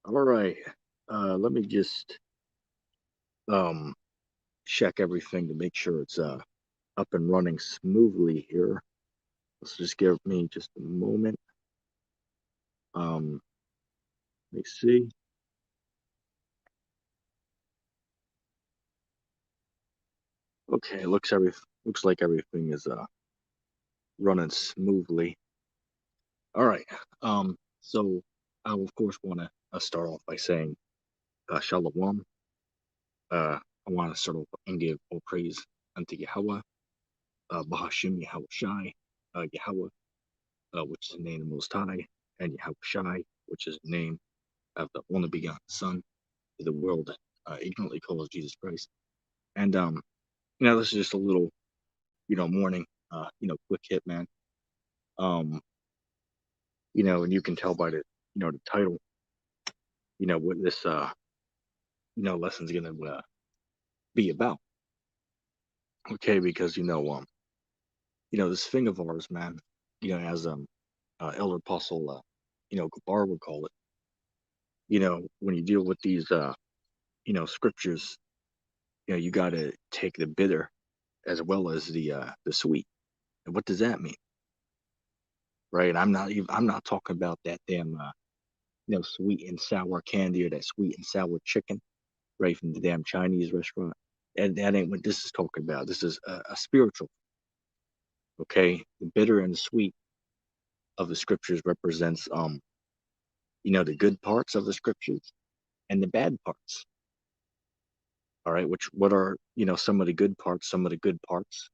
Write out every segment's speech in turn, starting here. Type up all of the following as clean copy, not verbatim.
All right. Let me just um check everything to make sure it's up and running smoothly here. Let's just give me just a moment. Let me see. Okay, looks like everything is running smoothly. All right. So I of course want to start off by saying Shalom. I want to start off and give all praise unto Yahweh, Bahashim Yahweh Shai, Yahweh, which is the name of the Most High, and Yahweh Shai, which is the name of the only begotten Son of the world, ignorantly calls Jesus Christ. And this is just a little, morning, quick hit, man. Um, and you can tell by the title, what this, lesson's gonna be about. Okay, because this thing of ours, man. As Elder Apostle, Gabar would call it. When you deal with these, scriptures, you got to take the bitter as well as the sweet. And what does that mean? Right? I'm not talking about that damn sweet and sour candy or that sweet and sour chicken, right, from the damn Chinese restaurant. And that ain't what this is talking about. This is a spiritual, okay? The bitter and the sweet of the scriptures represents the good parts of the scriptures and the bad parts. All right, which what are some of the good parts? Some of the good parts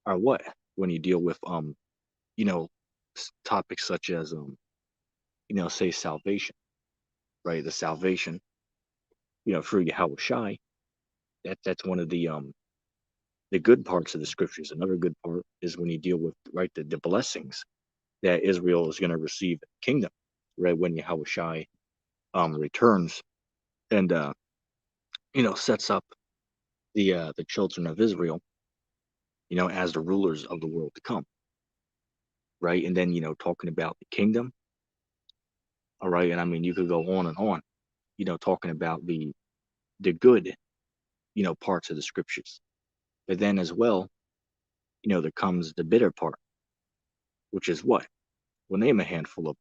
are what when you deal with you know topics such as say salvation, right? The salvation, through Yahweh Shai. That's one of the good parts of the scriptures. Another good part is when you deal with right the blessings that Israel is going to receive in the kingdom, right? When Yahweh Shai returns and sets up the children of Israel, as the rulers of the world to come, right? And then talking about the kingdom, all right. And I mean you could go on and on, talking about the good, parts of the scriptures. But then as well, there comes the bitter part, which is what? We'll name a handful of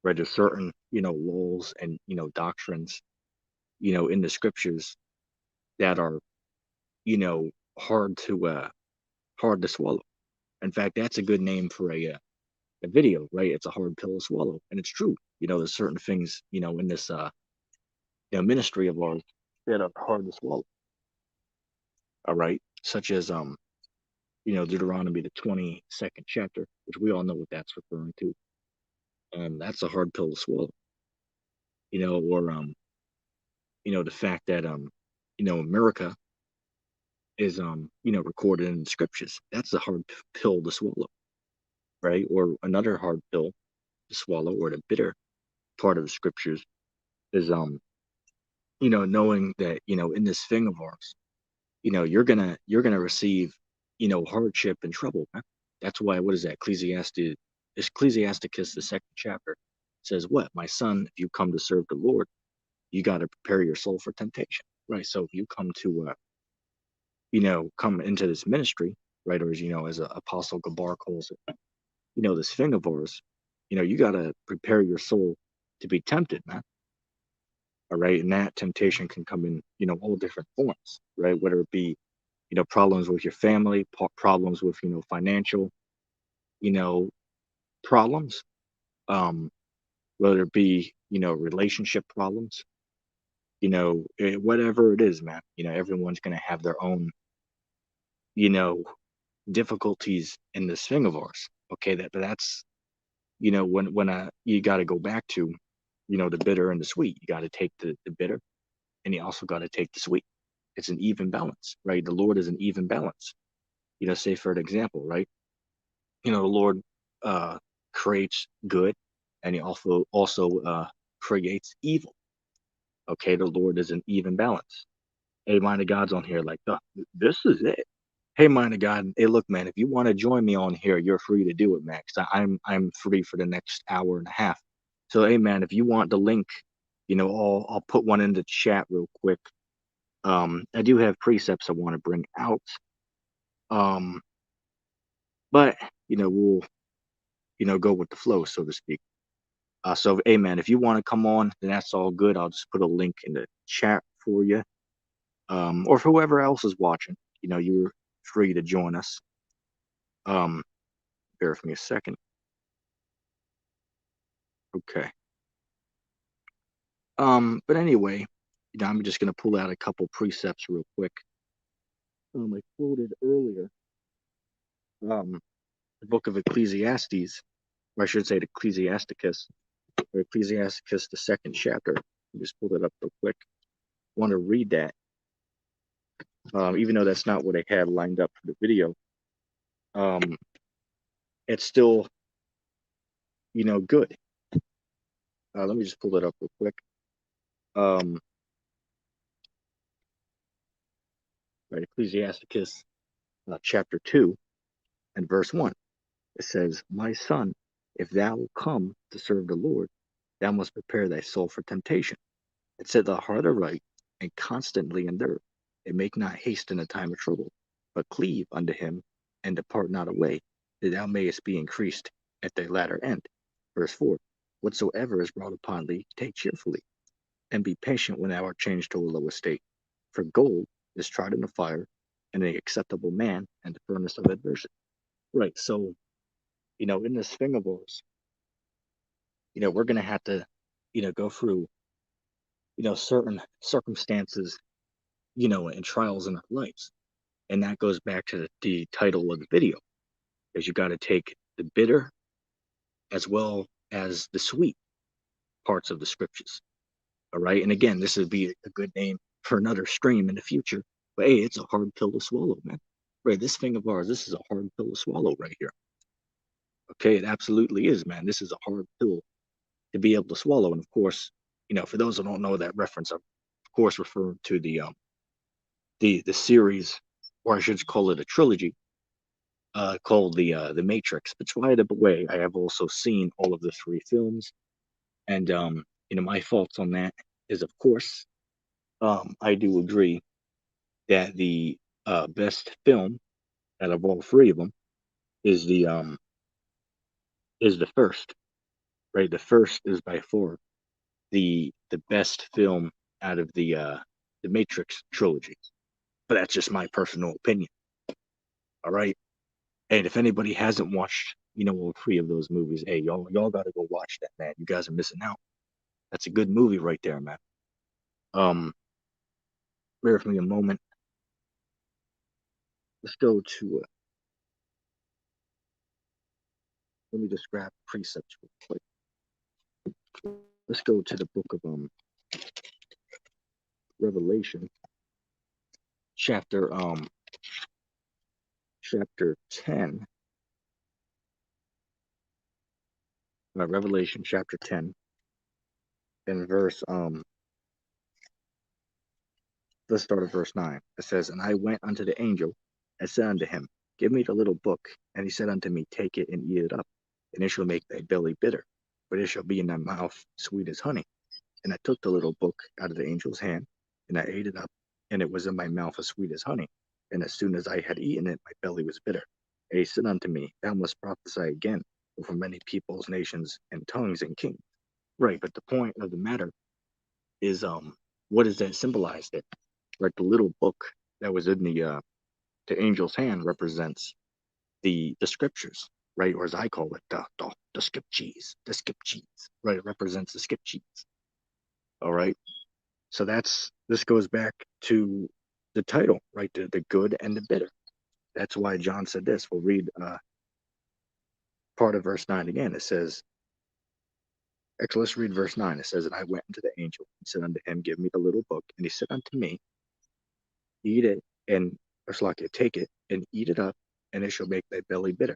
right. There's certain, laws and doctrines, in the scriptures that are, you know, hard to hard to swallow. In fact, that's a good name for a video, right? It's a hard pill to swallow, and it's true. There's certain things, in this ministry of ours that are hard to swallow. All right, such as Deuteronomy the 22nd chapter, which we all know what that's referring to. That's a hard pill to swallow. Or the fact that America is recorded in the scriptures. That's a hard pill to swallow, right? Or another hard pill to swallow, or the bitter part of the scriptures is knowing that in this thing of ours, you're gonna receive hardship and trouble, man. That's why, what is that, Ecclesiasticus the second chapter says, what, my son, if you come to serve the Lord, you got to prepare your soul for temptation, right? So if you come to come into this ministry, right, or as Apostle Gabar calls it, this thing of ours, you got to prepare your soul to be tempted, man. All right, and that temptation can come in all different forms, right? Whether it be problems with your family, problems with financial you know problems, um whether it be relationship problems, whatever it is, man. Everyone's going to have their own you know difficulties in this thing of ours. Okay, that's when you got to go back to the bitter and the sweet. You got to take the bitter, and you also got to take the sweet. It's an even balance, right? The Lord is an even balance. Say for an example, right? The Lord uh creates good, and he also creates evil. Okay, the Lord is an even balance. Hey, mind of God's on here, like, this is it. Hey, mind of God, hey, look, man, if you want to join me on here, you're free to do it, man. 'Cause I'm free for the next hour and a half. So, hey, man, if you want the link, I'll put one in the chat real quick. I do have precepts I want to bring out. But we'll go with the flow, so to speak. So, hey man, if you want to come on, then that's all good. I'll just put a link in the chat for you. Or for whoever else is watching, you're free to join us. Bear with me a second. Okay. But anyway, I'm just gonna pull out a couple precepts real quick. I quoted earlier, the book of Ecclesiastes, or I should say Ecclesiasticus, or Ecclesiasticus, the second chapter. I just pulled it up real quick. I want to read that, even though that's not what I had lined up for the video. It's still, good. Let me just pull it up real quick. Right, Ecclesiasticus, chapter 2 and verse 1. It says, "My son, if thou wilt come to serve the Lord, thou must prepare thy soul for temptation, and set thy heart aright, and constantly endure, and make not haste in a time of trouble, but cleave unto him, and depart not away, that thou mayest be increased at thy latter end." Verse 4. "Whatsoever is brought upon thee, take cheerfully, and be patient when thou art changed to a low estate. For gold is tried in the fire, and an acceptable man in the furnace of adversity." Right. So, in this thing of ours, we're going to have to, go through, certain circumstances, and trials in our lives. And that goes back to the title of the video, is you got to take the bitter as well as the sweet parts of the scriptures. All right. And again, this would be a good name for another stream in the future. But hey, it's a hard pill to swallow, man. Right. This thing of ours, this is a hard pill to swallow right here. Okay. It absolutely is, man. This is a hard pill to be able to swallow. And of course, for those who don't know that reference, I'm of course referring to the series, or I should call it a trilogy, called the Matrix. But by the way, I have also seen all of the 3 films, and my thoughts on that is, of course, I do agree that the best film out of all 3 of them is the first. Right, the first is by far the best film out of the Matrix trilogy. But that's just my personal opinion. All right. And if anybody hasn't watched, all 3 of those movies, hey, y'all gotta go watch that, man. You guys are missing out. That's a good movie right there, man. Bear with me a moment. Let's go to let me just grab precepts real quick. Let's go to the book of Revelation, chapter 10. Revelation chapter 10 and verse let's start at verse 9. It says, "And I went unto the angel and said unto him, Give me the little book. And he said unto me, Take it and eat it up, and it shall make thy belly bitter, but it shall be in thy mouth sweet as honey. And I took the little book out of the angel's hand, and I ate it up, and it was in my mouth as sweet as honey. And as soon as I had eaten it, my belly was bitter. And he said unto me, Thou must prophesy again over many peoples, nations, and tongues and kings." Right, but the point of the matter is, what does that symbolize? That, right, the little book that was in the angel's hand represents the scriptures, right, or as I call it, the scriptures, right? It represents the scriptures. All right. So this goes back to the title, right? The good and the bitter. That's why John said this. We'll read part of verse 9 again. It says, actually, let's read verse 9. It says, "And I went unto the angel and said unto him, Give me the little book. And he said unto me, Eat it, and take it and eat it up, and it shall make thy belly bitter,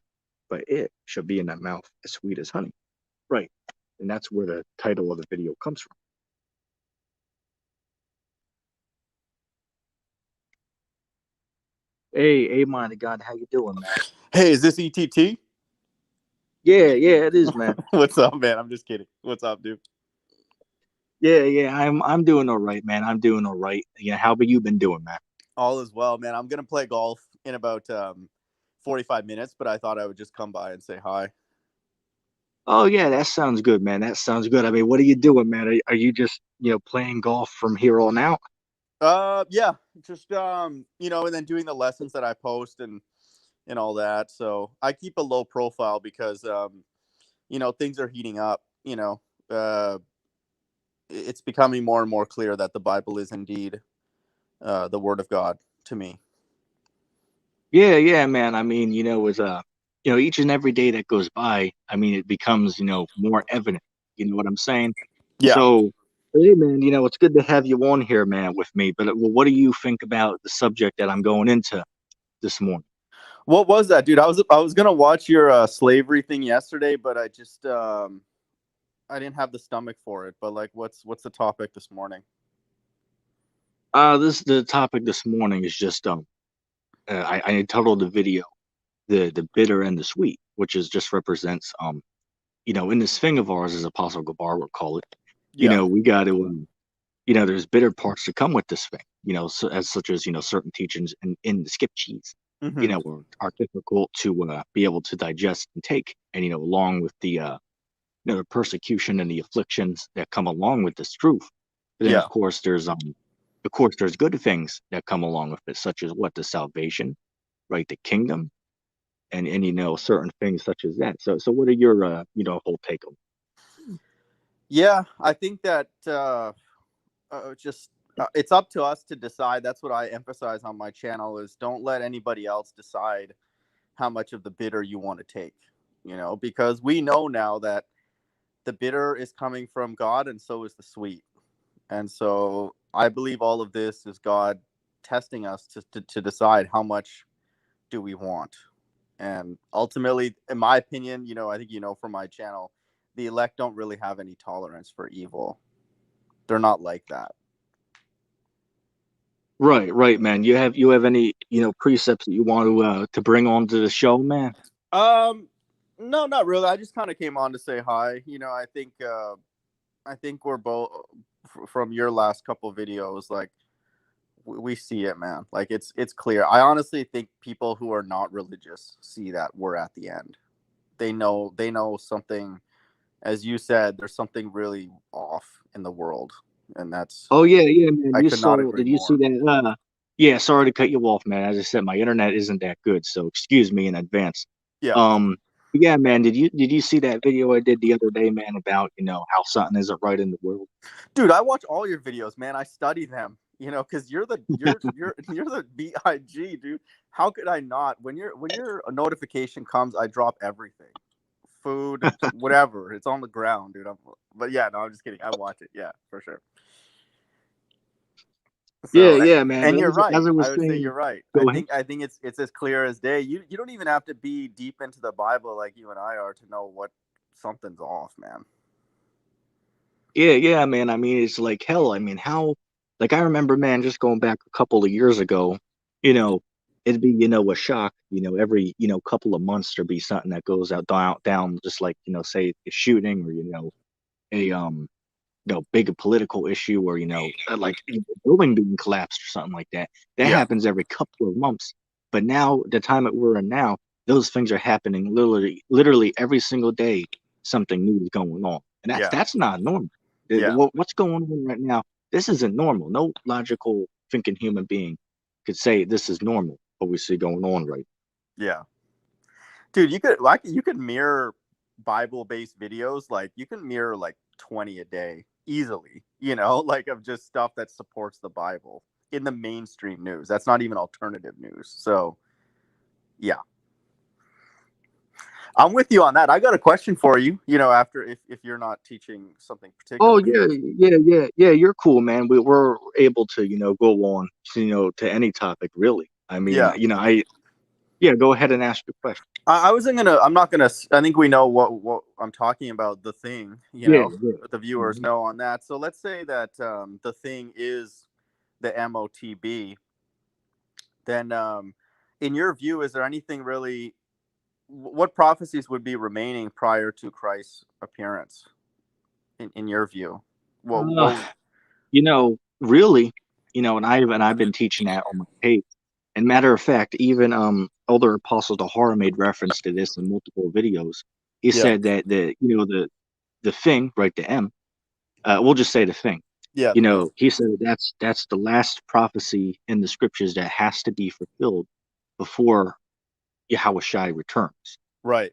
but it shall be in thy mouth as sweet as honey." Right. And that's where the title of the video comes from. Hey, mind of God, how you doing, man? Hey, is this ETT? Yeah, it is, man. What's up, man? I'm just kidding. What's up, dude? Yeah. I'm doing all right, man. I'm doing all right. Yeah, how have you been doing, man? All is well, man. I'm gonna play golf in about 45 minutes, but I thought I would just come by and say hi. Oh yeah, that sounds good, man. That sounds good. I mean, what are you doing, man? Are you just playing golf from here on out? Yeah, just and then doing the lessons that I post and all that. So I keep a low profile because things are heating up. It's becoming more and more clear that the Bible is indeed the Word of God to me. Yeah, man. I mean, with each and every day that goes by, I mean, it becomes more evident. You know what I'm saying? Yeah. So, hey, man, it's good to have you on here, man, with me. But well, what do you think about the subject that I'm going into this morning? What was that, dude? I was gonna watch your slavery thing yesterday, but I didn't have the stomach for it. But like, what's the topic this morning? The topic this morning is just I entitled the video the bitter and the sweet, which is just represents in this thing of ours, as Apostle Gabar would call it. Yeah. We got to there's bitter parts to come with this thing. As such as certain teachings in the skip cheese. Mm-hmm. Are difficult to be able to digest and take, and along with the persecution and the afflictions that come along with this truth. But then, Yeah. of course, there's good things that come along with it, such as the salvation, right, the kingdom, and certain things such as that. So what are your whole take on? Yeah. I think that just it's up to us to decide. That's what I emphasize on my channel: is don't let anybody else decide how much of the bitter you want to take. Because we know now that the bitter is coming from God, and so is the sweet. And so I believe all of this is God testing us to decide how much do we want. And ultimately, in my opinion, I think from my channel, the elect don't really have any tolerance for evil. They're not like that. Right, man. You have any precepts that you want to bring onto the show, man? Um, no, not really. I just kind of came on to say hi. I think we're both from your last couple videos. Like we see it, man. Like it's clear. I honestly think people who are not religious see that we're at the end. They know something. As you said, there's something really off in the world, and that's Oh yeah, man. I could not agree Did you see more. that? Yeah. Sorry to cut you off, man. As I said, my internet isn't that good, so excuse me in advance. Yeah, Um, yeah, man. Did you see that video I did the other day, man, about how something isn't right in the world? dude, I watch all your videos, man. I study them. Because you're the big, dude. How could I not? When your notification comes, I drop everything, food, whatever. It's on the ground, dude. But yeah, no, I'm just kidding. I watch it. Yeah, for sure. Yeah, So, yeah, man. and you're As right. I I was would say saying, you're right. I go ahead. think I think it's as clear as day. You don't even have to be deep into the Bible like you and I are to know what something's off, man. Yeah, man. I mean, it's like hell. I mean, how? Like I remember, man, just going back a couple of years ago, you know, it'd be a shock. Every couple of months there'd be something that goes out down, just like say a shooting or a big political issue or like a building being collapsed or something like that. That Yeah, happens every couple of months. But now, the time that we're in now, those things are happening literally every single day. Something new is going on, and that's yeah, that's not normal. yeah, What's going on right now? This isn't normal. No logical thinking human being could say this is normal. What we see going on right. yeah. Dude, you could mirror Bible based videos. Like you can mirror like 20 a day easily. Like of just stuff that supports the Bible in the mainstream news. That's not even alternative news. So yeah, I'm with you on that. I got a question for you. After if you're not teaching something Oh particularly. yeah. You're cool, man. We're able to go on to any topic really. I mean, Yeah. I yeah. Go ahead and ask your question. I wasn't gonna. I'm not gonna. I think we know what I'm talking about. The thing, Yeah. the viewers Mhm. know on that. So let's say that the thing is the MOTB. Then, in your view, is there anything really? What prophecies would be remaining prior to Christ's appearance? In your view. What? Really, and I've been teaching that on my page. And matter of fact, even older Apostle Tahara made reference to this in multiple videos. He Yeah, said that the thing, right, the M, we'll just say the thing. yeah, the beast. He said that's the last prophecy in the scriptures that has to be fulfilled before Yahushua returns. Right.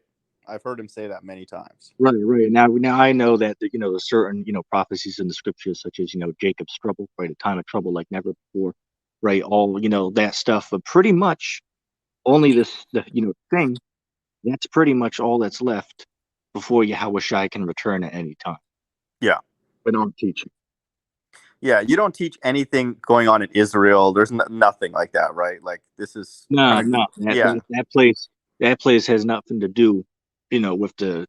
I've heard him say that many times. Right, right. Now I know that the certain prophecies in the scriptures, such as Jacob's trouble, right, a time of trouble like never before, right, all that stuff. But pretty much only the thing that's pretty much all that's left before Yahushua can return at any time. Yeah. But I'm teaching. Yeah, you don't teach anything going on in Israel. There's nothing like that, right? Like this is No, kind of no, yeah, that place has nothing to do, with the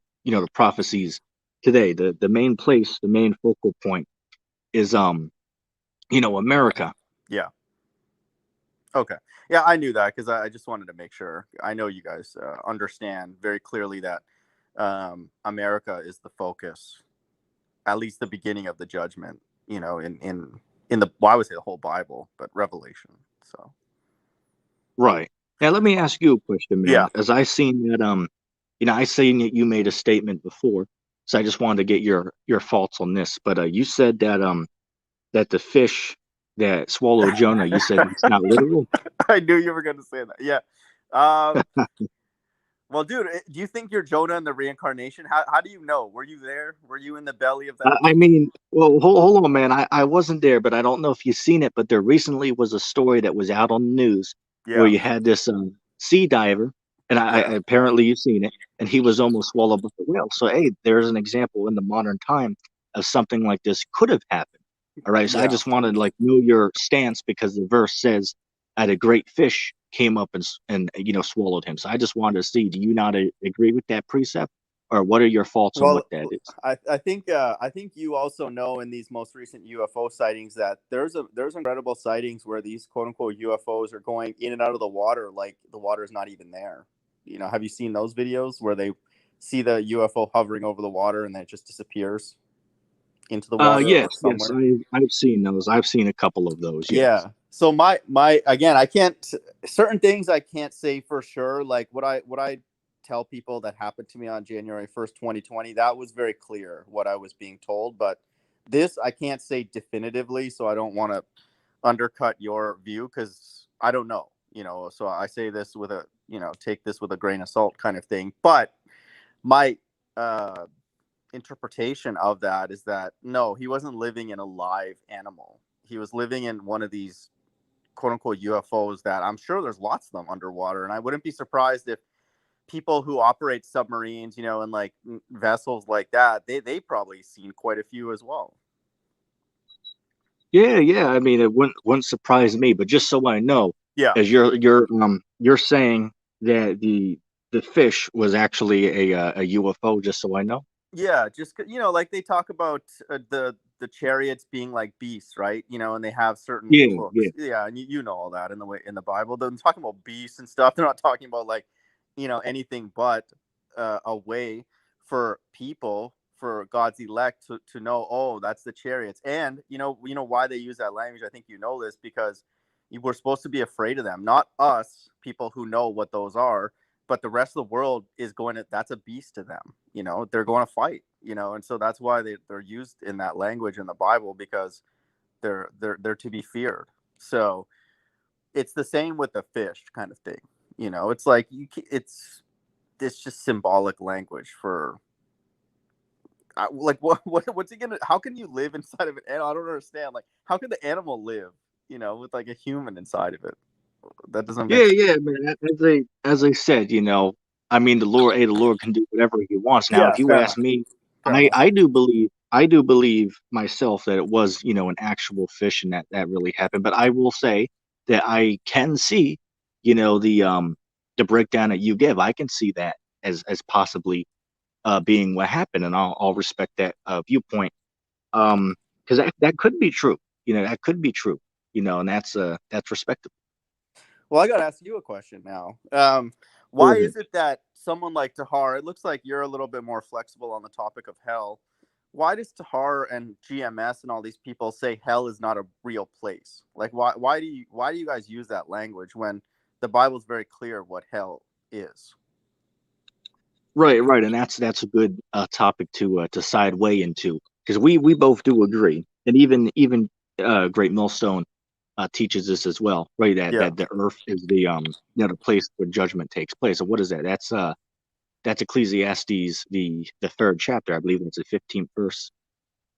prophecies today. The main place, the main focal point is America. yeah. Okay. Yeah, I knew that because I just wanted to make sure. I know you guys understand very clearly that America is the focus, at least the beginning of the judgment. In the well, I would say the whole Bible, but Revelation. So Right. Now let me ask you a question, yeah, man. As I seen that I seen that you made a statement before, so I just wanted to get your thoughts on this. But you said that the fish that swallowed Jonah, you said it's not literal. I knew you were going to say that. Yeah. Um, well, dude, do you think you're Jonah in the reincarnation? How do you know? Were you there? Were you in the belly of that? I mean, well, hold on, man. I wasn't there, but I don't know if you've seen it. But there recently was a story that was out on the news where Yeah. you had this sea diver, and Yeah. apparently you've seen it, and he was almost swallowed by a whale. So, hey, there's an example in the modern time of something like this could have happened. All right. So I Yeah. just wanted to know your stance because the verse says that a great fish came up and swallowed him. So I just wanted to see, do you not agree with that precept, or what are your thoughts on what Well, that is? I think you also know in these most recent UFO sightings that there's incredible sightings where these quote unquote UFOs are going in and out of the water like the water is not even there. Have you seen those videos where they see the UFO hovering over the water and then it just disappears into the water or Yes, somewhere? I've seen those. I've seen a couple of those. Yes. Yeah. So my again, I can't certain things I can't say for sure. Like what I tell people that happened to me on January 1st, 2020, that was very clear what I was being told. But this I can't say definitively, so I don't want to undercut your view because I don't know. So I say this with a take this with a grain of salt kind of thing. But my uh interpretation of that is that no, he wasn't living in a live animal. He was living in one of these quote unquote UFOs that I'm sure there's lots of them underwater. And I wouldn't be surprised if people who operate submarines, and like vessels like that, they probably seen quite a few as well. Yeah, yeah. I mean, it wouldn't surprise me. But just so I know, Yeah. as you're saying that the fish was actually a UFO. Just so I know. Yeah, just like they talk about the chariots being like beasts, right? And they have certain Yeah, looks. yeah. Yeah, and you know all that in the Bible. They're talking about beasts and stuff. They're not talking about like anything but a way for people, for God's elect to know. Oh, that's the chariots, and you know why they use that language. I think you know this because we're supposed to be afraid of them, not us, people who know what those are, but the rest of the world is going to, that's a beast to them. They're going to fight, and so that's why they're used in that language in the Bible, because they're to be feared. So it's the same with the fish kind of thing. It's like it's just symbolic language for like what's he gonna, how can you live inside of an animal? I don't understand, like how can the animal live with like a human inside of it? That doesn't make Yeah, sense. yeah, man. As I said, I mean, the Lord can do whatever He wants. Now, Yeah, if you fair ask enough. me, Fair I enough. I do believe I do believe myself that it was an actual fish and that really happened. But I will say that I can see, the breakdown that you give. I can see that as possibly being what happened, and I'll respect that viewpoint. Because that could be true. That could be true. And that's respectable. Well, I got to ask you a question now. Go Why ahead. is it that someone like Tahar, it looks like you're a little bit more flexible on the topic of hell. why does Tahar and GMS and all these people say hell is not a real place? Like, why do you guys use that language when the Bible's very clear what hell is? Right, right, and that's a good topic to sideway into, because we both do agree, and even Great Millstone teaches this as well, right? Yeah, That the earth is the the place where judgment takes place. So what is that? That's Ecclesiastes, the third chapter, I believe it's the 15th verse,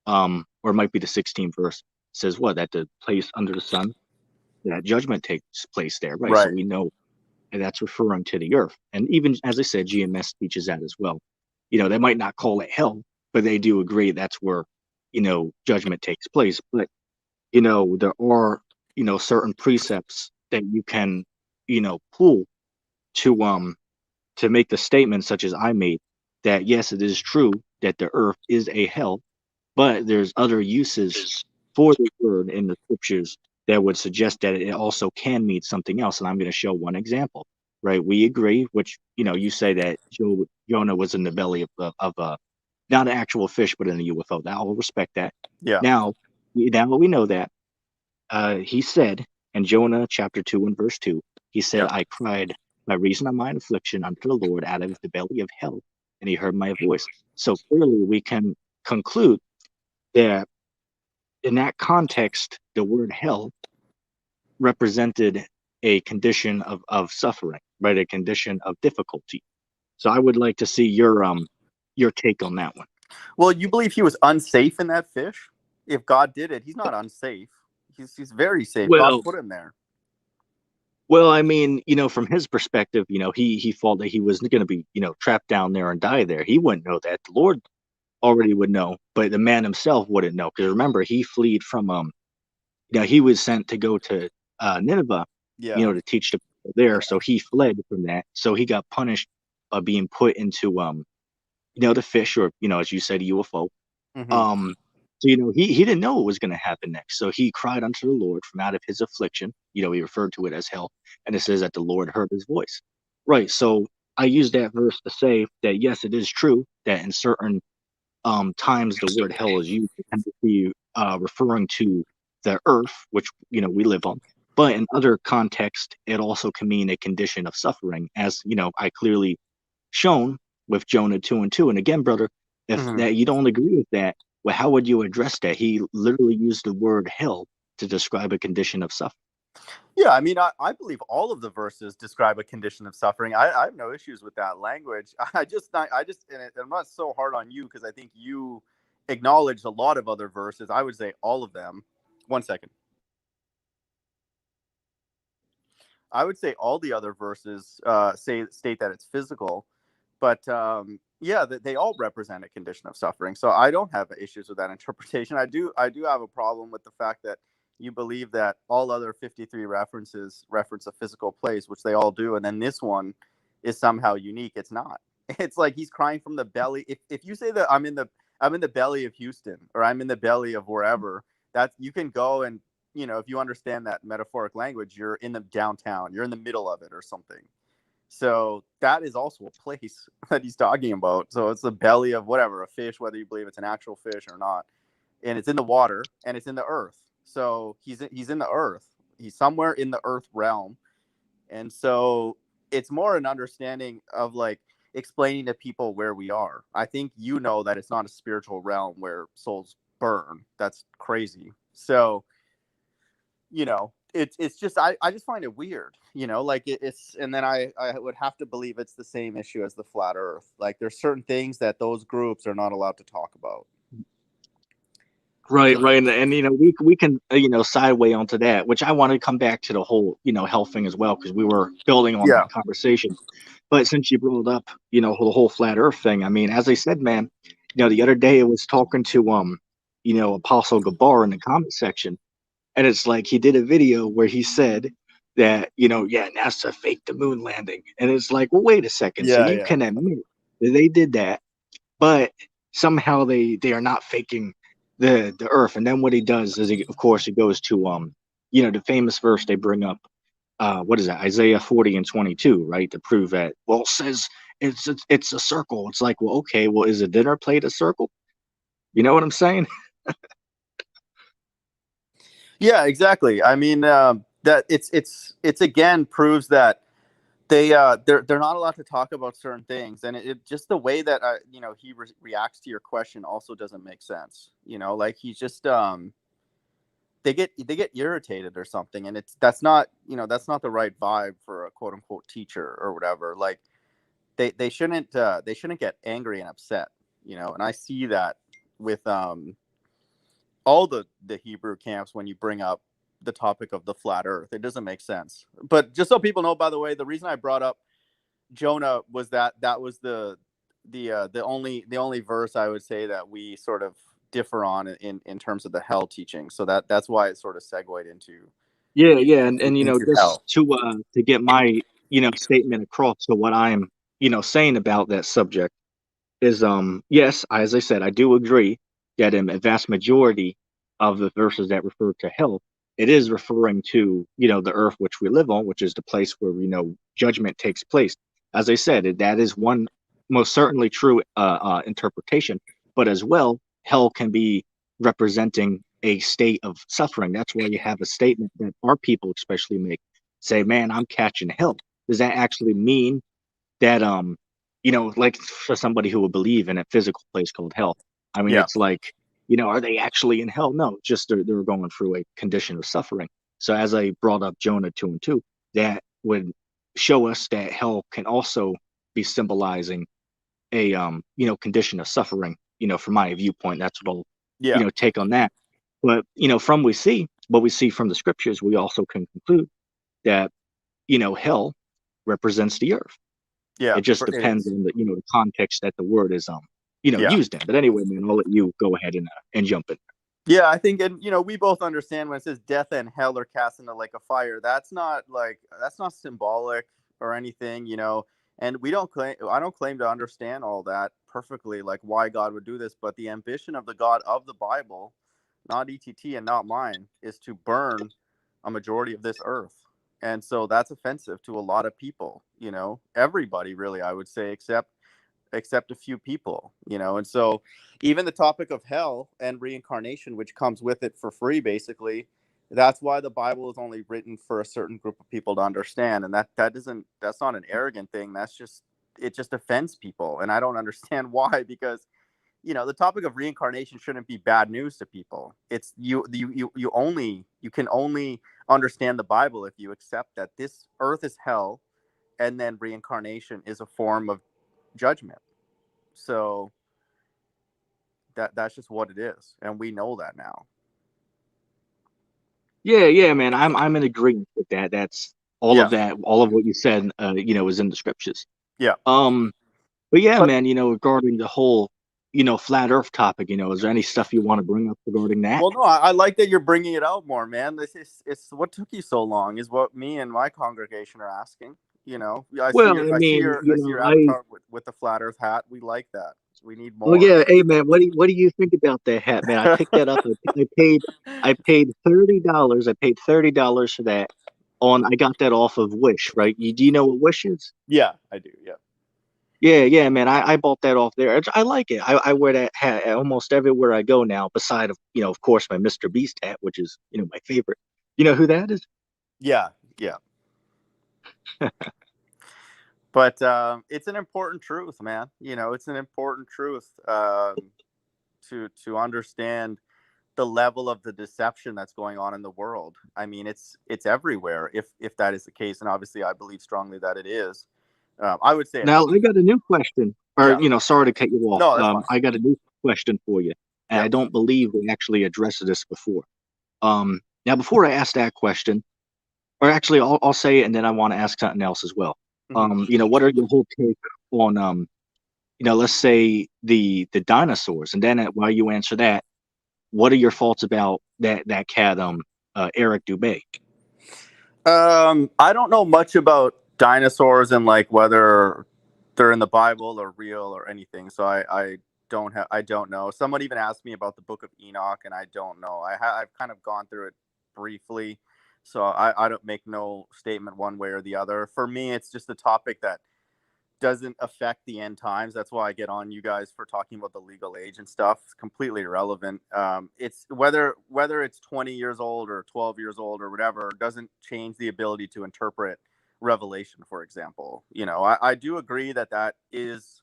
or it might be the 16th verse. Says what? That the place under the sun, that judgment takes place there, right? So right. we know and that's referring to the earth. And even as I said, GMS teaches that as well. They might not call it hell, but they do agree that's where, judgment takes place. But, there are, certain precepts that you can, pull to make the statement such as I made, that yes, it is true that the earth is a hell, but there's other uses for the word in the scriptures that would suggest that it also can mean something else. And I'm going to show one example, right? We agree, which, you say that Jonah was in the belly of not an actual fish, but in a UFO. Now I'll respect that. Yeah, Now we know that he said in Jonah chapter 2 and verse 2, he said, yeah. I cried by reason of mine affliction unto the Lord out of the belly of hell, and he heard my voice. So clearly we can conclude that in that context, the word hell represented a condition of suffering, right? A condition of difficulty. So I would like to see your take on that one. Well, you believe he was unsafe in that fish? If God did it, he's not unsafe. He's very safe. God Well, put him there. I mean, from his perspective, he thought that he was going to be, trapped down there and die there. He wouldn't know that. The Lord already would know, but the man himself wouldn't know. Because remember, he fled from he was sent to go to Nineveh, Yeah. to teach the people there. So he fled from that. So he got punished by being put into the fish, or as you said, UFO. Hmm. Um, so he didn't know what was going to happen next. So he cried unto the Lord from out of his affliction. He referred to it as hell, and it says that the Lord heard his voice. Right. So I use that verse to say that yes, it is true that in certain times the word hell is used to tend to be referring to the earth, which we live on. But in other contexts, it also can mean a condition of suffering, as I clearly shown with Jonah 2 and 2. And again, brother, if Hmm. that you don't agree with that, well, how would you address that? He literally used the word hell to describe a condition of suffering. Yeah, I mean, I believe all of the verses describe a condition of suffering. I have no issues with that language. And I'm not so hard on you because I think you acknowledged a lot of other verses. I would say all of them. One second. I would say all the other verses state that it's physical, but yeah, they all represent a condition of suffering. So I don't have issues with that interpretation. I do have a problem with the fact that you believe that all other 53 references reference a physical place, which they all do, and then this one is somehow unique. It's not. It's like he's crying from the belly. If you say that I'm in the belly of Houston, or I'm in the belly of wherever, that you can go and, if you understand that metaphoric language, you're in the downtown, you're in the middle of it or something. So that is also a place that he's talking about. So it's the belly of whatever, a fish, whether you believe it's an actual fish or not. And it's in the water and it's in the earth. So he's in the earth. He's somewhere in the earth realm. And so it's more an understanding of like explaining to people where we are. I think that it's not a spiritual realm where souls burn. That's crazy. So it's just I just find it weird, like it's, and then I would have to believe it's the same issue as the flat earth. Like there's certain things that those groups are not allowed to talk about. Right, So right, and we can sideway onto that, which I want to come back to the whole hell thing as well, because we were building on yeah, that conversation. But since you brought up the whole flat Earth thing, I mean, as I said, man, the other day I was talking to Apostle Gabar in the comment section, and it's like he did a video where he said that yeah, NASA faked the moon landing, and it's like, well, wait a second, so you yeah. can admit that they did that, but somehow they are not faking the earth. And then what he does is of course he goes to the famous verse they bring up, what is that, Isaiah 40 and 22, right, to prove that, well, it says it's a circle. It's like, well, okay, well, is a dinner plate a circle? You know what I'm saying? Yeah, exactly. I mean, that it's again proves that they're not allowed to talk about certain things, and it just the way that he reacts to your question also doesn't make sense. Like he's just they get irritated or something, and that's not the right vibe for a quote unquote teacher or whatever. Like they shouldn't get angry and upset. And I see that with all the Hebrew camps when you bring up the topic of the flat earth. It doesn't make sense. But just so people know, by the way, the reason I brought up Jonah was that was the only verse I would say that we sort of differ on in terms of the hell teaching. So that's why it sort of segued into Yeah, yeah, and into just hell. to get my statement across. So what I'm saying about that subject is yes, as I said, I do agree that in a vast majority of the verses that refer to hell, it is referring to the earth which we live on, which is the place where judgment takes place. As I said, that is one most certainly true interpretation, but as well, hell can be representing a state of suffering. That's why you have a statement that our people especially make, say, "Man, I'm catching hell." Does that actually mean that like for somebody who would believe in a physical place called hell? I mean, Yeah, it's like, are they actually in hell? No, just they're going through a condition of suffering. So as I brought up Jonah 2 and 2, that would show us that hell can also be symbolizing a condition of suffering. From my viewpoint, that's what I'll yeah, take on that. But from what we see from the scriptures, we also can conclude that hell represents the earth. yeah. It just It depends is. on the context that the word is Yeah. used in. But anyway, man, I'll let you go ahead and jump in. Yeah, I think, and we both understand when it says death and hell are cast into like a fire. That's not symbolic or anything, And we don't claim. I don't claim to understand all that perfectly, like why God would do this. But the ambition of the God of the Bible, not ETT and not mine, is to burn a majority of this earth, and so that's offensive to a lot of people. Everybody really, I would say, except a few people, and so even the topic of hell and reincarnation, which comes with it for free, basically, that's why the Bible is only written for a certain group of people to understand. And that's not an arrogant thing. It just offends people, and I don't understand why. Because the topic of reincarnation shouldn't be bad news to people. It's you can only understand the Bible if you accept that this earth is hell, and then reincarnation is a form of judgment. So that's just what it is, and we know that now. Yeah, yeah, man. I'm in agreement with that. That's all of Yeah, that. All of what you said, is in the scriptures. yeah. Um, but yeah, But man. Regarding the whole, flat Earth topic, is there any stuff you want to bring up regarding that? well, no, I like that you're bringing it out more, man. This is it's what took you so long is what me and my congregation are asking. I see Well, your I I see mean, your I see your I avatar with the flat Earth hat. We like that. We need well, more. yeah. Hey, man, what do you think about that hat, man? I picked that up. I paid $30. I paid $30 for that. I got that off of Wish, right? Do you know what Wish is? Yeah, I do. Yeah, Yeah, yeah, man. I bought that off there. I like it. I wear that hat almost everywhere I go now, beside of course, my Mr. Beast hat, which is, my favorite. You know who that is? yeah, yeah. But it's an important truth, man. It's an important truth to understand the level of the deception that's going on in the world. I mean, it's everywhere. If that is the case, and obviously, I believe strongly that it is. I would say it's Now, I got a new question, or yeah. sorry to cut you off. No, that's fine. I got a new question for you, and I Yep. don't believe we actually addressed this before. Now, before I ask that question, or actually, I'll say it, and then I want to ask something else as well. Hmm. What are your whole take on let's say the dinosaurs, and then while you answer that, what are your thoughts about that cat, Eric Dubay? I don't know much about dinosaurs and like whether they're in the Bible or real or anything. So I don't know. Someone even asked me about the Book of Enoch, and I don't know. I've kind of gone through it briefly, so I don't make no statement one way or the other. For me, it's just a topic that doesn't affect the end times. That's why I get on you guys for talking about the legal age and stuff. It's completely irrelevant. It's whether it's 20 years old or 12 years old or whatever doesn't change the ability to interpret Revelation, for example. I do agree that that is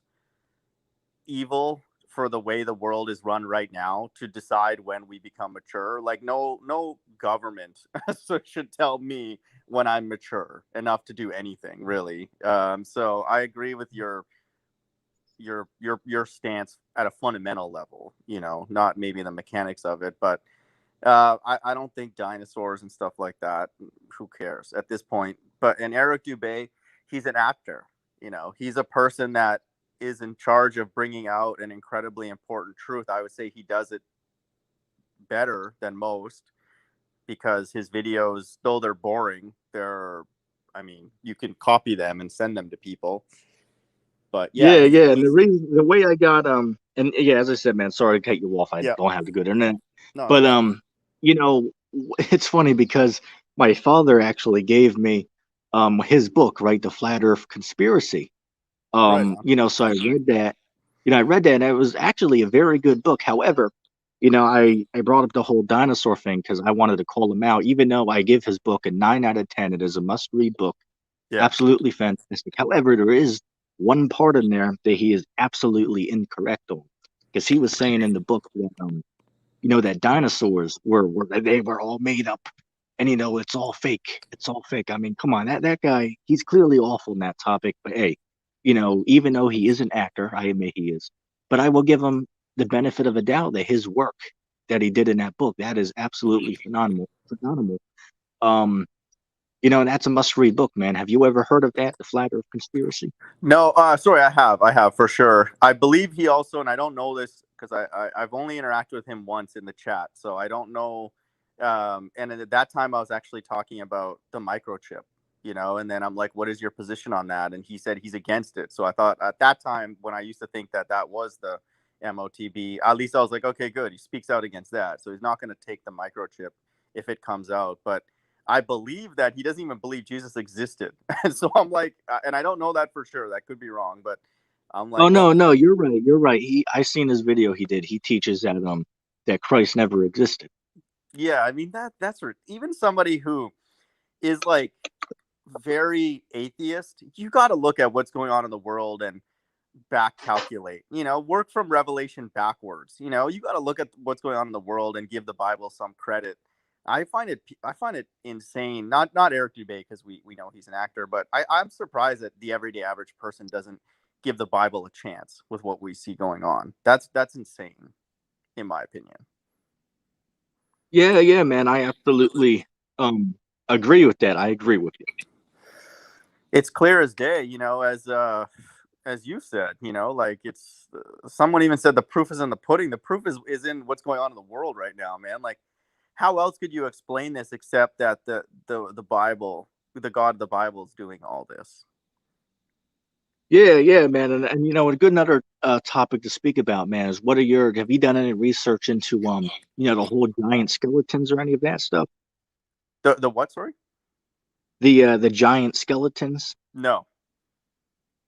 evil for the way the world is run right now to decide when we become mature. Like no government should tell me when I'm mature enough to do anything, really. So I agree with your stance at a fundamental level, not maybe the mechanics of it, but I don't think dinosaurs and stuff like that, who cares at this point. And Eric Dubé, he's an actor. He's a person that is in charge of bringing out an incredibly important truth. I would say he does it better than most because his videos, though they're boring, you can copy them and send them to people. But yeah, Yeah. And the way I got and yeah, as I said, man, sorry to cut you off. I yeah, don't have the good internet. no, But that's fine. it's funny because my father actually gave me his book, right, The Flat Earth Conspiracy. Right on. So I read that and it was actually a very good book. However, I brought up the whole dinosaur thing because I wanted to call him out, even though I give his book a 9 out of 10. It is a must read book. Yeah. Absolutely fantastic. However, there is one part in there that he is absolutely incorrect on, because he was saying in the book that that dinosaurs they were all made up, and it's all fake. It's all fake. I mean, come on, that guy, he's clearly awful in that topic. But hey, even though he is an actor, I admit he is, but I will give him the benefit of a doubt that his work that he did in that book, that is absolutely phenomenal. Phenomenal. Um, and that's a must-read book, man. Have you ever heard of that, The Flat Earth Conspiracy? No, sorry, I have for sure. I believe he also, and I don't know this because I've only interacted with him once in the chat, so I don't know. And at that time, I was actually talking about the microchip, and then I'm like, "What is your position on that?" And he said he's against it. So I thought at that time, when I used to think that that was the MOTB, at least I was like, "Okay, good. He speaks out against that, so he's not going to take the microchip if it comes out." But I believe that he doesn't even believe Jesus existed. And so I'm like, and I don't know that for sure. That could be wrong, but I'm Oh like, well, no, you're right. You're right. I seen his video he did. He teaches that Christ never existed. yeah, I mean that's even somebody who is like very atheist, you got to look at what's going on in the world and back calculate, work from Revelation backwards. You got to look at what's going on in the world and give the Bible some credit. I find it insane. Not Eric Dubé, because we know he's an actor, but I'm surprised that the everyday average person doesn't give the Bible a chance with what we see going on. That's insane, in my opinion. Yeah, man. I absolutely agree with that. I agree with you. It's clear as day, as you said, like it's someone even said the proof is in the pudding. The proof is in what's going on in the world right now, man. Like, how else could you explain this except that the Bible, the God of the Bible, is doing all this? Yeah, man. And a good another topic to speak about, man, is have you done any research into the whole giant skeletons or any of that stuff? The what? Sorry. The giant skeletons. No.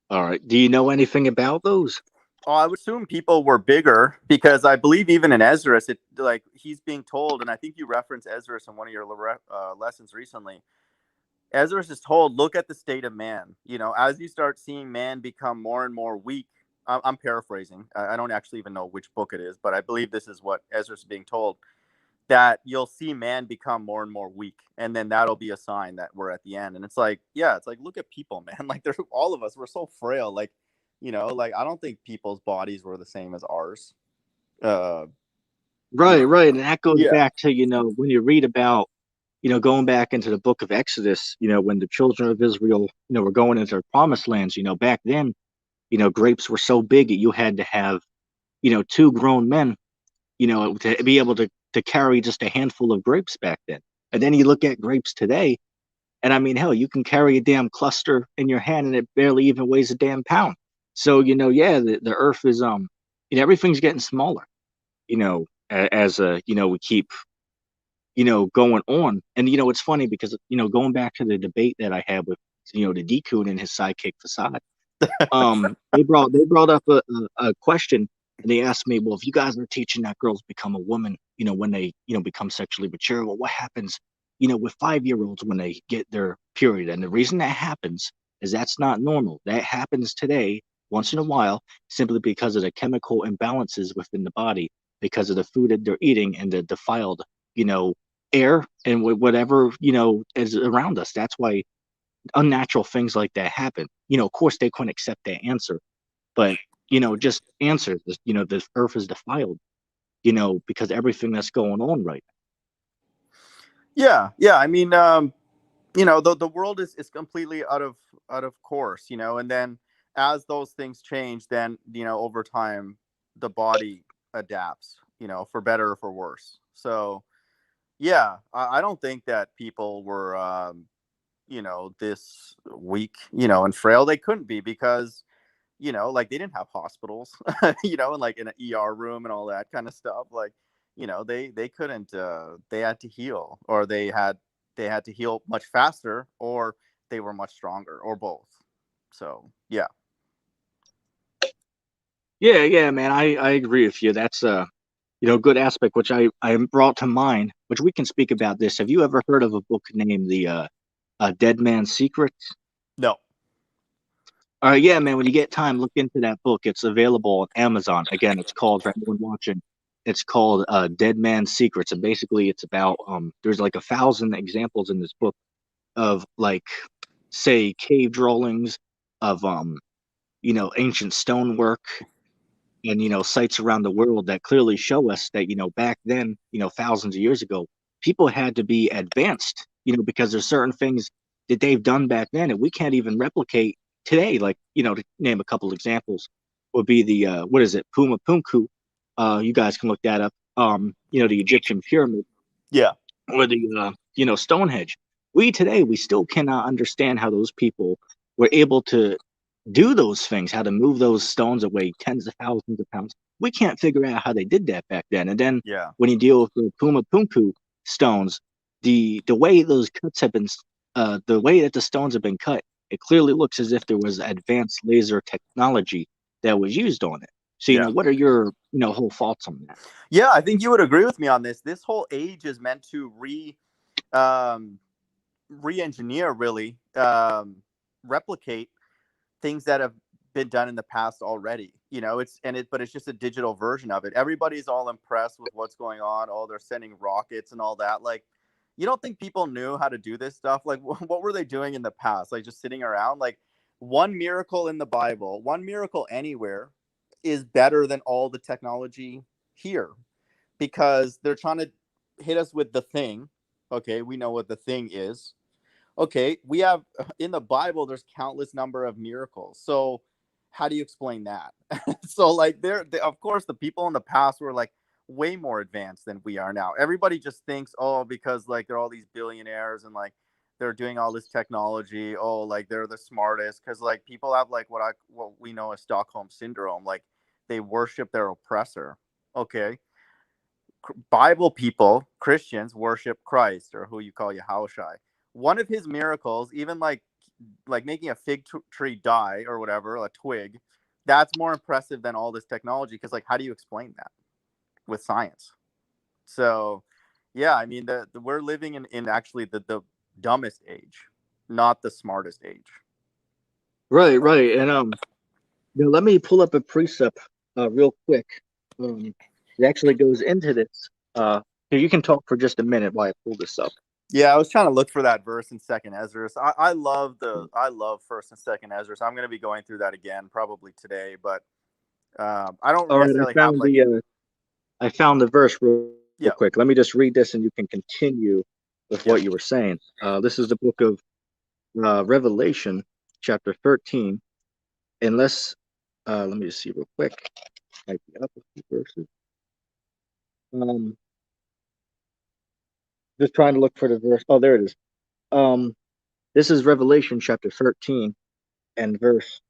All right. Do you know anything about those? Oh, I would assume people were bigger because I believe even in Esdras, it like he's being told, and I think you referenced Esdras in one of your lessons recently. Esdras is told, look at the state of man. As you start seeing man become more and more weak. I'm paraphrasing. I don't actually even know which book it is, but I believe this is what Esdras is being told, that you'll see man become more and more weak, and then that'll be a sign that we're at the end. And it's like, yeah, it's like, look at people, man. Like, they're all of us, we're so frail. Like, like I don't think people's bodies were the same as ours. uh Right, right. And that goes yeah. back to, when you read about, going back into the book of Exodus, when the children of Israel, were going into their promised lands, back then, grapes were so big that you had to have, two grown men, to be able to carry just a handful of grapes back then. And then you look at grapes today, and I mean, hell, you can carry a damn cluster in your hand and it barely even weighs a damn pound. So, yeah, the earth is, everything's getting smaller, as we keep, going on. And, it's funny because, going back to the debate that I had with, the Decoon and his sidekick Facade, They brought up a question, and they asked me, well, if you guys are teaching that girls become a woman, when they become sexually mature, well, what happens with 5 year olds when they get their period? And the reason that happens is that's not normal. That happens today once in a while, simply because of the chemical imbalances within the body, because of the food that they're eating and the defiled air and whatever is around us. That's why unnatural things like that happen. Of course, they couldn't accept that answer, but just answer this. The earth is defiled. Because everything that's going on right Yeah, yeah. I mean, the world is completely out of course, and then as those things change, then over time the body adapts, for better or for worse. So yeah, I don't think that people were this weak, and frail. They couldn't be, because like they didn't have hospitals, and like in an ER room and all that kind of stuff. Like, they couldn't. They had to heal, or they had to heal much faster, or they were much stronger, or both. So yeah, Yeah, man. I agree with you. That's a good aspect which I brought to mind, which we can speak about this. Have you ever heard of a book named the Dead Man's Secrets? no, Yeah, man. When you get time, look into that book. It's available on Amazon. Again, it's called, for anyone watching, it's called Dead Man's Secrets, and basically it's about there's like 1,000 examples in this book of, like, say, cave drawings of ancient stonework, and sites around the world that clearly show us that back then, thousands of years ago, people had to be advanced, because there's certain things that they've done back then and we can't even replicate today. Like, to name a couple examples, would be the what is it, Puma Punku. You guys can look that up. The Egyptian pyramid, yeah, or the Stonehenge. We still cannot understand how those people were able to do those things, how to move those stones that weigh tens of thousands of pounds. We can't figure out how they did that back then. And then yeah, when you deal with the Puma Punku stones, the way those cuts have been, the way that the stones have been cut, it clearly looks as if there was advanced laser technology that was used on it. So, yeah. what are your, whole thoughts on that? Yeah, I think you would agree with me on this. This whole age is meant to um, re-engineer, really, replicate things that have been done in the past already. But it's just a digital version of it. Everybody's all impressed with what's going on. Oh, they're sending rockets and all that. Like, you don't think people knew how to do this stuff? Like, what were they doing in the past? Like, just sitting around? Like, one miracle in the Bible, one miracle anywhere is better than all the technology here, because they're trying to hit us with the thing. Okay, we know what the thing is. Okay, we have in the Bible, there's countless number of miracles. So how do you explain that? So like of course the people in the past were like way more advanced than we are now. Everybody just thinks, oh, because like they're all these billionaires and like they're doing all this technology, oh, like they're the smartest, because like people have like what we know as Stockholm syndrome. Like they worship their oppressor. Okay, Bible people, Christians, worship Christ, or who you call Yahushai. One of his miracles, even like making a fig tree die or whatever, a twig, that's more impressive than all this technology. Because like, how do you explain that with science? So, yeah, I mean, we're living in actually the dumbest age, not the smartest age. Right, right. And let me pull up a precept real quick. It actually goes into this. Here, you can talk for just a minute while I pull this up. Yeah, I was trying to look for that verse in Second Ezra. I love First and Second Ezra. So I'm going to be going through that again probably today. But I don't All right, necessarily have like, I found the verse real yeah, quick. Let me just read this, and you can continue with yeah, what you were saying. This is the book of Revelation, chapter 13. Unless, let me just see real quick. Type it up a few verses. Um, just trying to look for the verse. Oh, there it is. Um, this is Revelation chapter 13 and verse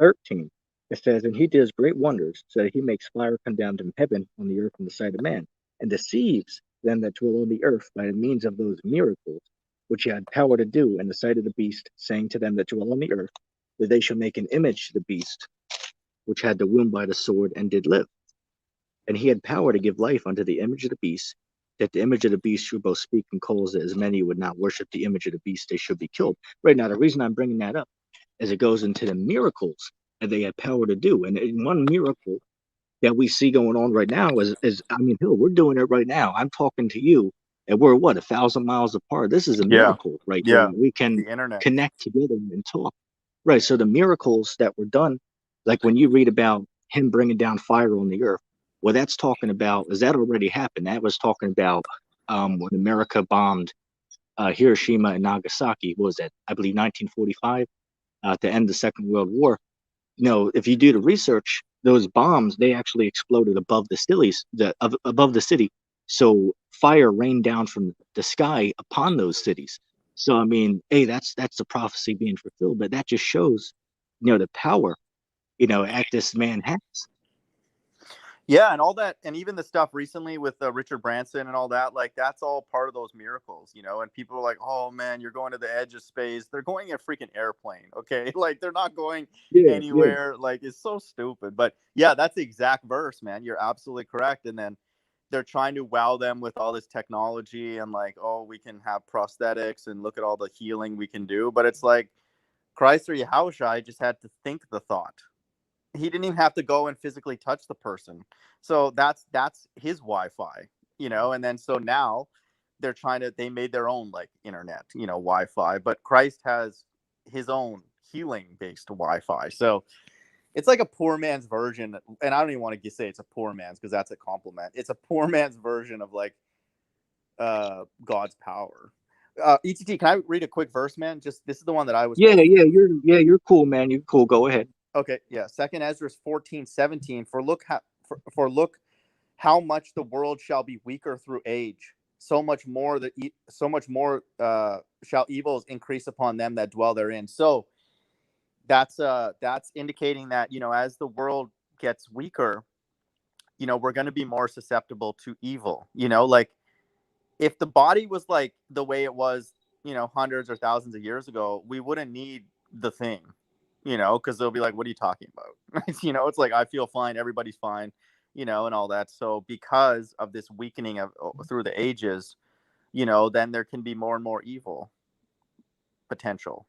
13. It says, and he does great wonders, so that he makes fire come down from heaven on the earth in the sight of man, and deceives them that dwell on the earth by the means of those miracles which he had power to do in the sight of the beast, saying to them that dwell on the earth, that they should make an image to the beast, which had the wound by the sword and did live. And he had power to give life unto the image of the beast, that the image of the beast should both speak and calls that as many would not worship the image of the beast, they should be killed. Right now, the reason I'm bringing that up is it goes into the miracles that they had power to do. And in one miracle that we see going on right now is I mean, hell, we're doing it right now. I'm talking to you, and we're what 1,000 miles apart. This is a Yeah. miracle right here. Yeah. We can The internet. connect together and talk. Right. So the miracles that were done, like when you read about him bringing down fire on the earth, well, that's talking about is that already happened? That was talking about when America bombed Hiroshima and Nagasaki. What was that? I believe 1945 to end the Second World War. If you do the research, those bombs they actually exploded above the cities, above the city. So fire rained down from the sky upon those cities. So I mean, hey, that's the prophecy being fulfilled. But that just shows, the power, at this man has. Yeah, and all that, and even the stuff recently with Richard Branson and all that, like that's all part of those miracles, And people are like, "Oh man, you're going to the edge of space." They're going in a freaking airplane, okay? Like they're not going Yeah, yeah, anywhere. Like it's so stupid. But yeah, that's the exact verse, man. You're absolutely correct. And then they're trying to wow them with all this technology and like, oh, we can have prosthetics and look at all the healing we can do. But it's like Christ or Yahushua just had to think the thought. He didn't even have to go and physically touch the person. So that's his Wi-Fi, and then so now they made their own like internet, Wi-Fi, but Christ has his own healing based Wi-Fi. So it's like a poor man's version, and I don't even want to say it's a poor man's because that's a compliment. It's a poor man's version of like God's power. ETT, can I read a quick verse, man? Just this is the one that I was yeah, quoting. yeah. You're cool, man. You're cool. Go ahead. Okay, yeah. Second Ezra 14:17. For look how much the world shall be weaker through age. So much more shall evils increase upon them that dwell therein. So that's indicating that as the world gets weaker, we're going to be more susceptible to evil. Like if the body was like the way it was, hundreds or thousands of years ago, we wouldn't need the thing, because they'll be like, what are you talking about? It's like, I feel fine. Everybody's fine, and all that. So because of this weakening of through the ages, then there can be more and more evil potential.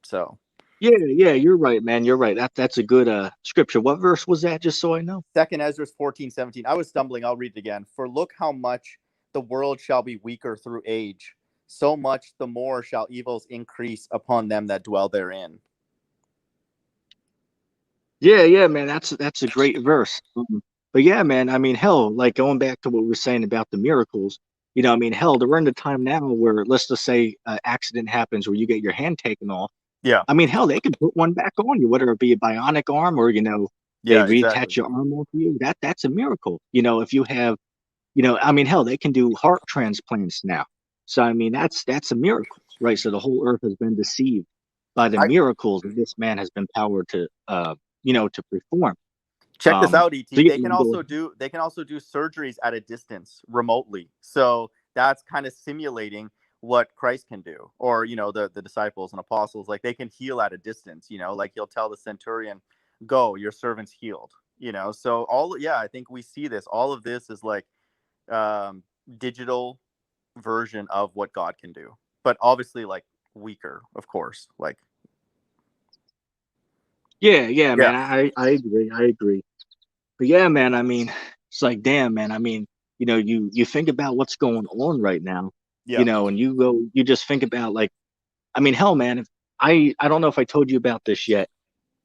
So Yeah, yeah. You're right, man. You're right. That's a good scripture. What verse was that? Just so I know. Second Ezra 14:17. I was stumbling. I'll read it again. For look how much the world shall be weaker through age. So much the more shall evils increase upon them that dwell therein. Yeah, yeah, man. That's a great verse. But yeah, man. I mean, hell, like going back to what we were saying about the miracles. I mean, hell, we're in the time now where let's just say an accident happens where you get your hand taken off. Yeah. I mean, hell, they could put one back on you, whether it be a bionic arm or they Yeah, exactly. reattach your arm onto you. That's a miracle. If you have, I mean, hell, they can do heart transplants now. So I mean, that's a miracle, right? So the whole earth has been deceived by the I miracles that this man has been powered to perform. check this out, ET. So yeah, They can you go. also do surgeries at a distance remotely. So that's kind of simulating what Christ can do, or the disciples and apostles, like they can heal at a distance. Like he'll tell the centurion, "Go, your servant's healed." So I think we see this. All of this is like digital version of what God can do, but obviously like weaker, of course. Like Yeah, yeah, yeah, man. I agree. I agree. But yeah, man. I mean, it's like, damn, man. I mean, you think about what's going on right now, yeah, and you just think about like, I mean, hell, man. If I don't know if I told you about this yet.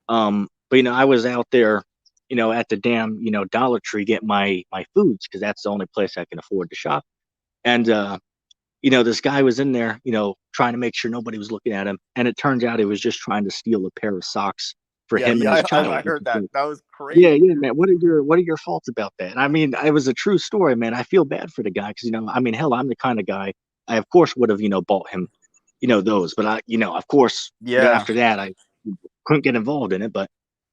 But I was out there, at the damn, Dollar Tree getting my foods because that's the only place I can afford to shop. And this guy was in there, trying to make sure nobody was looking at him. And it turns out he was just trying to steal a pair of socks for yeah, him and yeah. his I child. heard that. That was Yeah, crazy, yeah, dude. man. What are your thoughts about that? And I mean, it was a true story, man. I feel bad for the guy because I mean, hell, I'm the kind of guy I of course would have bought him those, but I of course Yeah, after that I couldn't get involved in it. But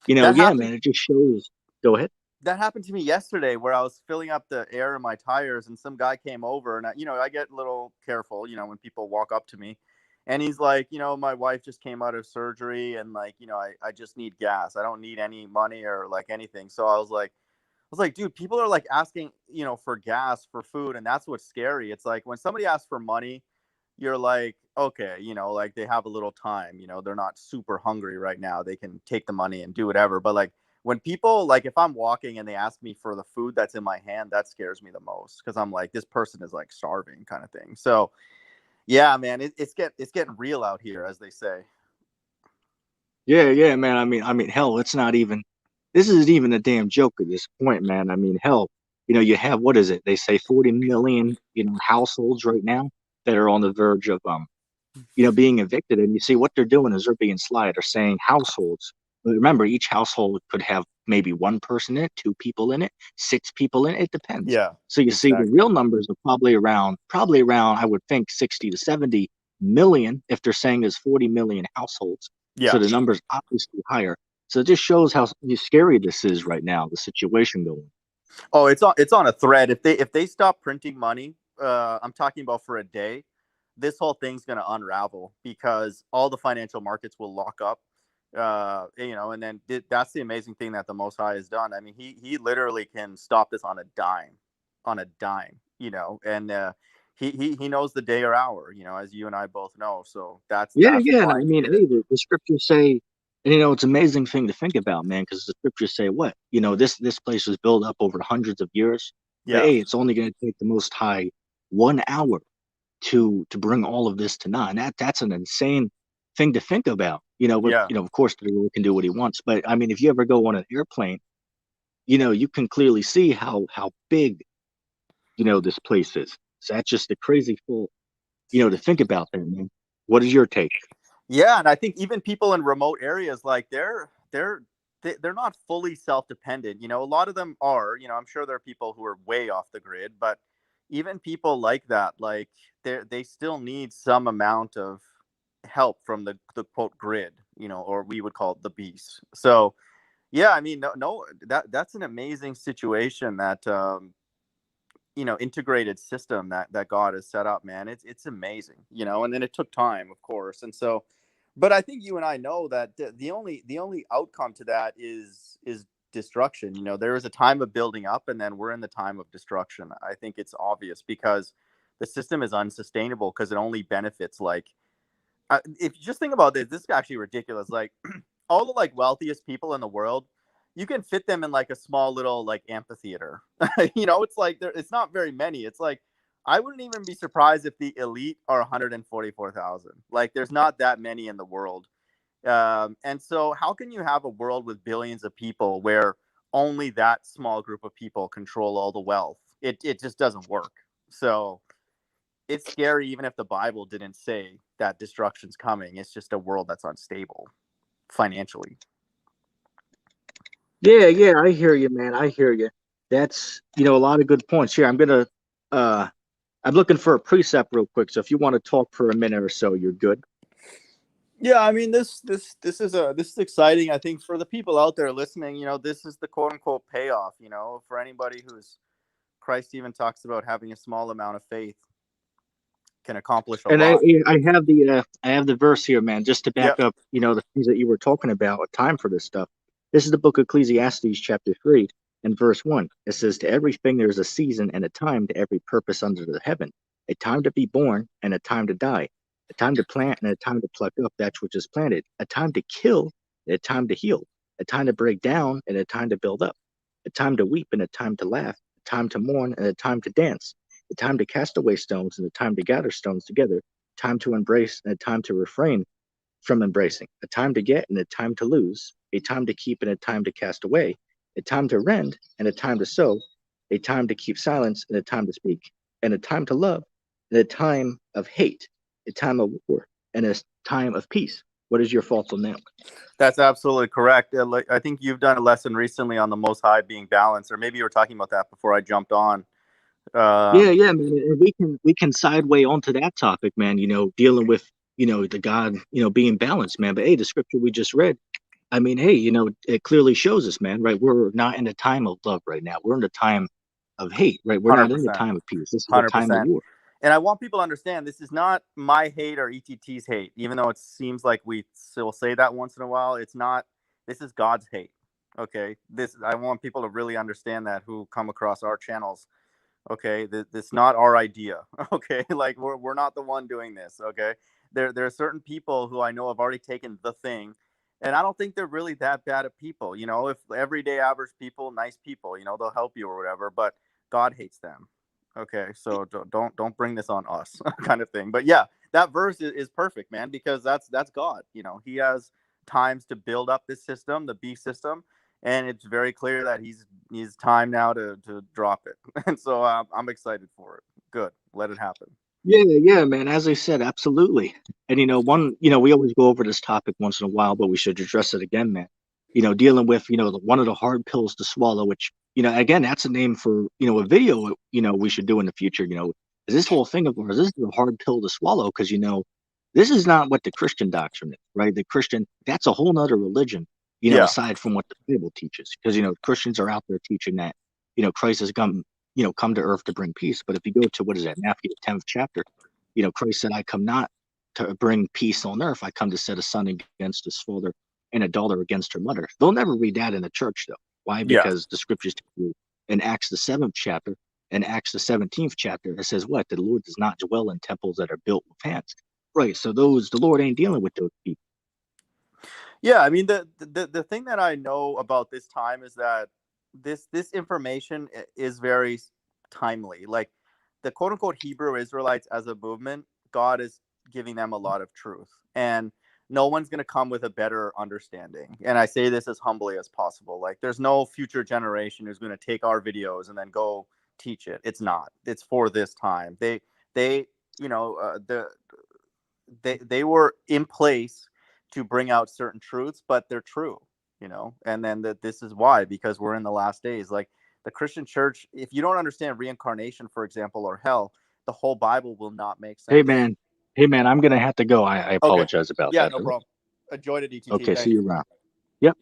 that yeah, happened. man, it just shows. Go ahead. That happened to me yesterday, where I was filling up the air in my tires, and some guy came over, and I get a little careful, when people walk up to me, And he's like, my wife just came out of surgery, and like, I just need gas. I don't need any money or like anything. So I was like, dude, people are like asking, for gas, for food, and that's what's scary. It's like when somebody asks for money, you're like, okay, like they have a little time, they're not super hungry right now. They can take the money and do whatever. But like when people, like if I'm walking and they ask me for the food that's in my hand, that scares me the most, because I'm like, this person is like starving kind of thing. So yeah, man, it's getting real out here, as they say. Yeah, yeah, man. I mean, hell, it's not even. This isn't even a damn joke at this point, man. I mean, hell, you have what is it? They say 40 million, households right now that are on the verge of being evicted. And you see what they're doing is they're being sly. They're saying households. But remember, each household could have maybe one person in it, two people in it, six people in it. It depends. Yeah, So you see the exactly. real numbers are probably around, I would think 60 to 70 million if they're saying there's 40 million households. So Yeah. the number's obviously higher. So it just shows how scary this is right now, the situation going. Oh, it's on a thread. If they stop printing money, I'm talking about for a day, this whole thing's gonna unravel, because all the financial markets will lock up. And then that's the amazing thing that the Most High has done. I mean, he literally can stop this on a dime. And he knows the day or hour. As you and I both know. So Yeah, that's yeah. And I why he mean, did it. hey, the scriptures say, and it's an amazing thing to think about, man, because the scriptures say what? This place was built up over hundreds of years. But Yeah, hey, it's only going to take the Most High 1 hour to bring all of this to naught. And that's an insane thing to think about. But yeah. of course, the Lord can do what He wants. But I mean, if you ever go on an airplane, you can clearly see how big this place is. So that's just a crazy full, to think about that, man. What is your take? Yeah, and I think even people in remote areas, like they're not fully self-dependent. A lot of them are. I'm sure there are people who are way off the grid, but even people like that, like they still need some amount of help from the quote grid, or we would call it the beast. So yeah, I mean, no, that's an amazing situation, that integrated system that God has set up, man. It's amazing, and then it took time, of course. And so, but I think you and I know that the only outcome to that is destruction. There is a time of building up, and then we're in the time of destruction. I think it's obvious, because the system is unsustainable, because it only benefits, like, if you just think about this is actually ridiculous. Like all the like wealthiest people in the world, you can fit them in like a small little like amphitheater. It's like it's not very many. It's like I wouldn't even be surprised if the elite are 144,000. Like there's not that many in the world. And so how can you have a world with billions of people where only that small group of people control all the wealth? It just doesn't work. So it's scary, even if the Bible didn't say that destruction's coming. It's just a world that's unstable financially. Yeah, yeah, I hear you, man. I hear you. That's, a lot of good points here. Uh I'm looking for a precept real quick. So if you want to talk for a minute or so, you're good. Yeah, I mean, this is exciting. I think for the people out there listening, this is the quote unquote payoff. For anybody who's Christ even talks about having a small amount of faith can accomplish a And I lot. I have the verse here, man, just to back Yep. up, the things that you were talking about, a time for this stuff. This is the book of Ecclesiastes, chapter 3, and verse 1. It says, "To everything there is a season and a time to every purpose under the heaven, a time to be born and a time to die, a time to plant and a time to pluck up that which is planted, a time to kill and a time to heal, a time to break down and a time to build up, a time to weep and a time to laugh, a time to mourn and a time to dance, a time to cast away stones and a time to gather stones together, time to embrace and a time to refrain from embracing, a time to get and a time to lose, a time to keep and a time to cast away, a time to rend and a time to sow, a time to keep silence and a time to speak, and a time to love and a time of hate, a time of war and a time of peace." What is your thoughts on that? That's absolutely correct. Like, I think you've done a lesson recently on the Most High being balanced, or maybe you were talking about that before I jumped on. Yeah, Um, yeah, man. And we can sideway onto that topic, man, dealing with, the God, being balanced, man. But hey, the scripture we just read, I mean, hey, it clearly shows us, man, right? We're not in a time of love right now. We're in a time of hate, right? We're not in the 100%. time of peace. This is a time of 100%. war. And I want people to understand this is not my hate or ETT's hate, even though it seems like we still say that once in a while. It's not. This is God's hate. Okay. I want people to really understand that who come across our channels. Okay. This not our idea. Okay. Like we're not the one doing this. Okay. There are certain people who I know have already taken the thing. And I don't think they're really that bad of people. You know, if everyday average people, nice people, you know, they'll help you or whatever, but God hates them. Okay, so don't bring this on us, kind of thing. But yeah, that verse is perfect, man, because that's God. You know, He has times to build up this system, the beast system, and it's very clear that he's time now to drop it. And so I'm excited for it. Good, let it happen. Yeah, man. As I said, absolutely. And we always go over this topic once in a while, but we should address it again, man. Dealing with, one of the hard pills to swallow, which, again, that's a name for, a video, we should do in the future, is this whole thing of ours, this is a hard pill to swallow because, this is not what the Christian doctrine is, right? The Christian, that's a whole nother religion, Yeah, aside from what the Bible teaches. Because, Christians are out there teaching that, Christ has come to earth to bring peace. But if you go to, what is that, Matthew the 10th chapter, Christ said, I come not to bring peace on earth. I come to set a son against his father and a daughter against her mother. They'll never read that in the church, though. Why? yeah. Because the scriptures in Acts the 7th chapter and Acts the 17th chapter, it says what? The Lord does not dwell in temples that are built with hands. Right. So the Lord ain't dealing with those people. Yeah, I mean the thing that I know about this time is that this information is very timely. Like the quote unquote Hebrew Israelites as a movement, God is giving them a lot of truth, and no one's going to come with a better understanding. And I say this as humbly as possible. Like there's no future generation who's going to take our videos and then go teach it. It's not. It's for this time. They they were in place to bring out certain truths, but they're true, and then that this is why, because we're in the last days. Like the Christian church, if you don't understand reincarnation, for example, or hell, the whole Bible will not make Hey, sense. man. Hey, man, I'm going to have to go. I Okay. apologize about Yeah, that. no problem. Enjoyed it, ETT. Okay. See Thanks. you around. Yep.